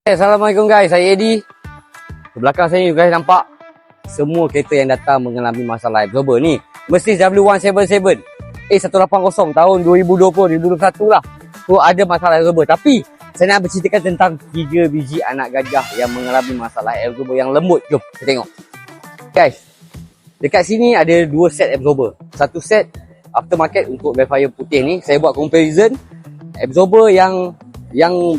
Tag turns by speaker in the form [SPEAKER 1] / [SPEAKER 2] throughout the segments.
[SPEAKER 1] Assalamualaikum guys, saya Eddie. Di belakang saya guys nampak semua kereta yang datang mengalami masalah absorber ni. Mercedes W177 A180 tahun 2020-2021 lah. So ada masalah absorber. Tapi saya nak berceritakan tentang 3 biji anak gajah yang mengalami masalah absorber yang lembut. Jom kita tengok. Guys, dekat sini ada 2 set absorber. Satu set aftermarket untuk Velfire putih ni. Saya buat comparison absorber yang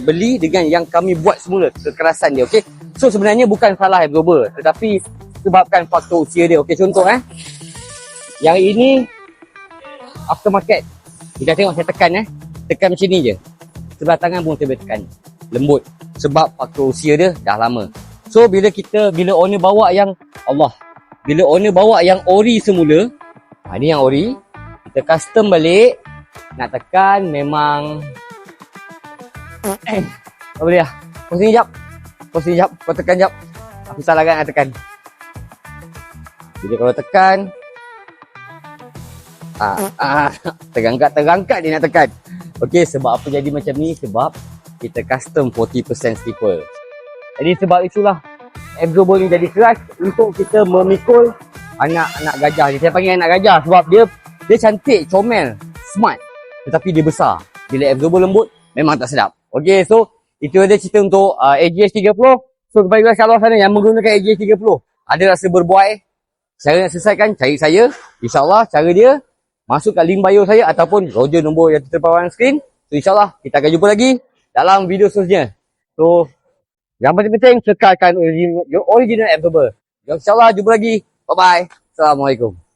[SPEAKER 1] beli dengan yang kami buat semula, kekerasan dia, okey. So sebenarnya bukan salah absorber, tetapi sebabkan faktor usia dia. Okey, contoh yang ini aftermarket. Kita tengok saya tekan tekan macam ni je. Sebelah tangan pun saya boleh tekan. Lembut sebab faktor usia dia dah lama. So bila owner bawa yang bila owner bawa yang ori semula, ni yang ori, kita custom balik, nak tekan memang tak boleh lah. Pause ni jap. Kau tekan jap. Aku salah kan nak tekan. Jadi kalau tekan terangkat dia nak tekan. Okey, sebab apa jadi macam ni? Sebab kita custom 40% stipple. Jadi sebab itulah absorber ni jadi keras untuk kita memikul anak-anak gajah ni. Saya panggil anak gajah sebab dia cantik, comel, smart, tetapi dia besar. Bila absorber lembut memang tak sedap. Okey, so itu ada cerita untuk AGS 30. So kepada guys kalau sana yang menggunakan AGS 30 ada rasa berbuai, cara nak selesaikan, cari saya. InsyaAllah cara dia masuk kat link bio saya ataupun Roger nombor yang terpawan screen. So insyaAllah kita akan jumpa lagi dalam video seterusnya. So yang penting-penting sekalkan original absorber. InsyaAllah jumpa lagi. Bye bye. Assalamualaikum.